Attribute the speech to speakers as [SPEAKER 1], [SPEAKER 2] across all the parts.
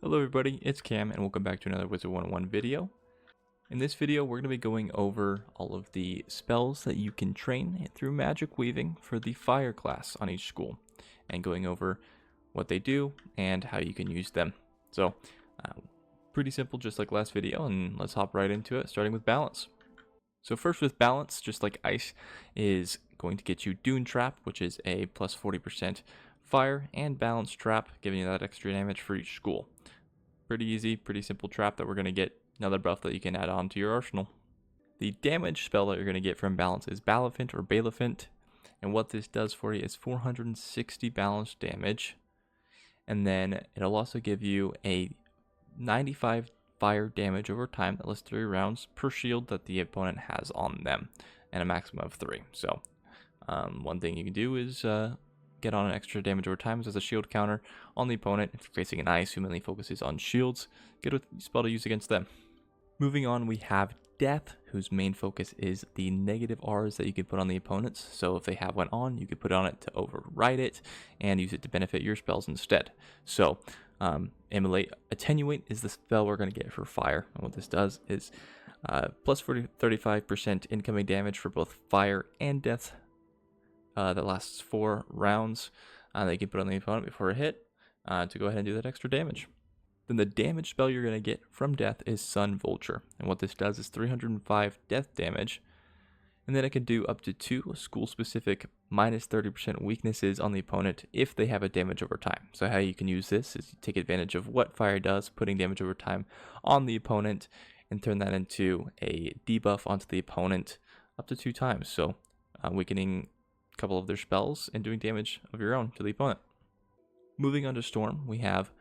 [SPEAKER 1] Hello everybody, it's Cam and welcome back to another Wizard101 video. In this video we're going to be going over all of the spells that you can train through magic weaving for the fire class on each school, and going over what they do and how you can use them. So pretty simple, just like last video, and let's hop right into it, starting with balance. So first with balance, just like ice, is going to get you Dune Trap, which is a plus 40% fire and balance trap, giving you that extra damage for each school. Pretty easy, pretty simple trap that we're going to get another buff that you can add on to your arsenal. The damage spell that you're going to get from balance is Balefant or Balefant, and what this does for you is 460 balance damage, and then it'll also give you a 95 fire damage over time that lasts 3 rounds per shield that the opponent has on them, and a maximum of 3. So one thing you can do is get on an extra damage over time as a shield counter on the opponent. If you're facing an ice who mainly focuses on shields, get a spell to use against them. Moving on, we have Death, whose main focus is the negative R's that you can put on the opponents. So if they have one on, you can put it on it to override it and use it to benefit your spells instead. So Attenuate is the spell we're going to get for fire, and what this does is plus 35% incoming damage for both fire and death that lasts 4 rounds that you can put on the opponent before a hit to go ahead and do that extra damage. Then the damage spell you're going to get from death is Sun Vulture, and what this does is 305 death damage, and then it can do up to 2 school-specific minus 30% weaknesses on the opponent if they have a damage over time. So how you can use this is you take advantage of what fire does, putting damage over time on the opponent, and turn that into a debuff onto the opponent up to 2 times. So weakening couple of their spells and doing damage of your own to the opponent. Moving on to Storm, we have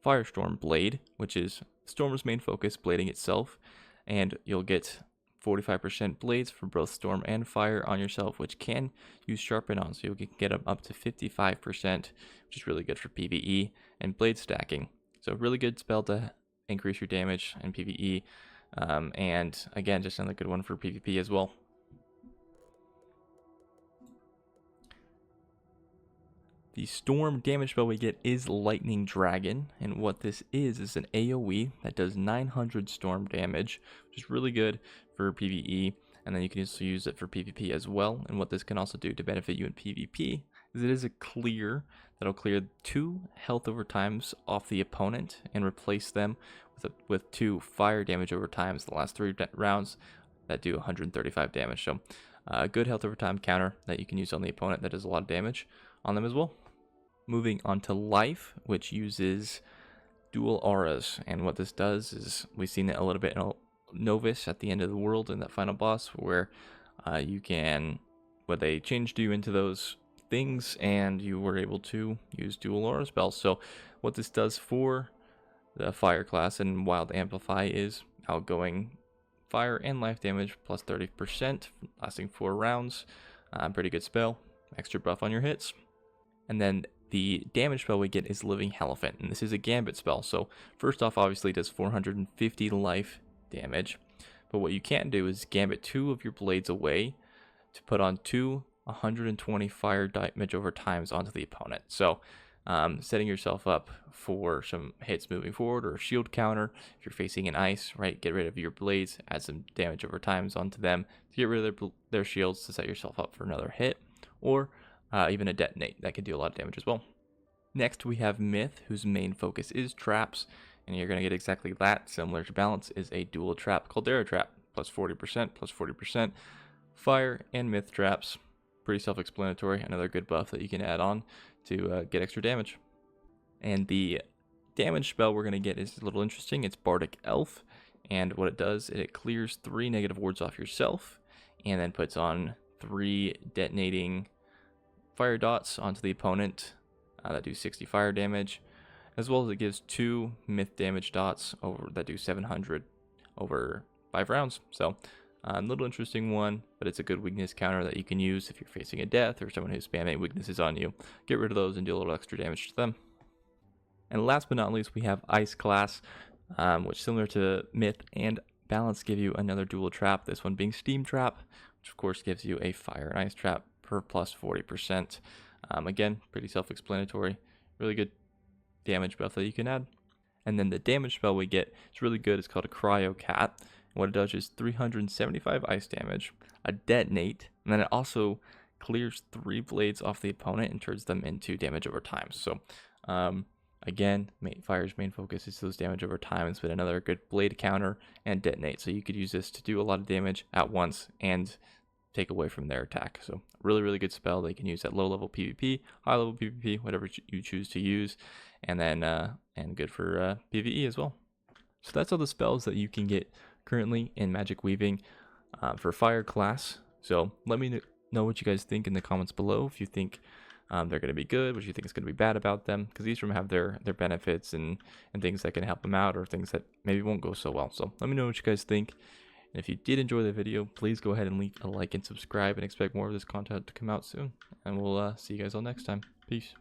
[SPEAKER 1] Firestorm Blade, which is Storm's main focus, blading itself, and you'll get 45% blades for both Storm and Fire on yourself, which can use Sharpen on, so you can get them up to 55%, which is really good for PvE and blade stacking. So really good spell to increase your damage in PvE, and again, just another good one for PvP as well. The storm damage spell we get is Lightning Dragon, and what this is an AoE that does 900 storm damage, which is really good for PvE, and then you can also use it for PvP as well. And what this can also do to benefit you in PvP is it is a clear that'll clear 2 health over times off the opponent and replace them with 2 fire damage over times the last 3 rounds that do 135 damage. So a good health over time counter that you can use on the opponent that does a lot of damage on them as well. Moving on to Life, which uses dual auras, and what this does is we've seen it a little bit in Novus at the end of the world in that final boss, where they changed you into those things and you were able to use dual aura spells. So what this does for the fire class and Wild Amplify is outgoing fire and life damage plus 30%, lasting 4 rounds. Pretty good spell, extra buff on your hits. And then the damage spell we get is Living Elephant, and this is a gambit spell. So first off, obviously it does 450 life damage, but what you can do is gambit 2 of your blades away to put on 2 120 fire damage over times onto the opponent. So setting yourself up for some hits moving forward, or a shield counter if you're facing an ice, right? Get rid of your blades, add some damage over times onto them to get rid of their shields to set yourself up for another hit, or even a detonate that can do a lot of damage as well. Next we have Myth, whose main focus is traps, and you're going to get exactly that. Similar to Balance is a dual trap called Caldera Trap, plus 40%, fire and myth traps. Pretty self-explanatory, another good buff that you can add on to get extra damage. And the damage spell we're going to get is a little interesting. It's Bardic Elf, and what it does is it clears 3 negative wards off yourself, and then puts on 3 detonating fire dots onto the opponent that do 60 fire damage, as well as it gives 2 myth damage dots that do 700 over 5 rounds. So a little interesting one, but it's a good weakness counter that you can use if you're facing a death or someone who's spamming weaknesses on you. Get rid of those and do a little extra damage to them. And last but not least, we have Ice class, which, similar to Myth and Balance, give you another dual trap, this one being Steam Trap, which of course gives you a fire and ice trap per plus 40%. Again, pretty self-explanatory, really good damage buff that you can add. And then the damage spell we get is really good. It's called a Cryo Cat. What it does is 375 ice damage, a detonate, and then it also clears 3 blades off the opponent and turns them into damage over time. So again, fire's main focus is those damage over time. It's been another good blade counter and detonate. So you could use this to do a lot of damage at once and take away from their attack. So really, really good spell they can use at low level PvP, high level PvP, whatever you choose to use, and then and good for PvE as well. So that's all the spells that you can get currently in Magic Weaving for Fire class. So let me know what you guys think in the comments below. If you think they're going to be good, what you think is going to be bad about them, because each of them have their benefits and things that can help them out, or things that maybe won't go so well. So let me know what you guys think. And if you did enjoy the video, please go ahead and leave a like and subscribe, and expect more of this content to come out soon. And we'll see you guys all next time. Peace.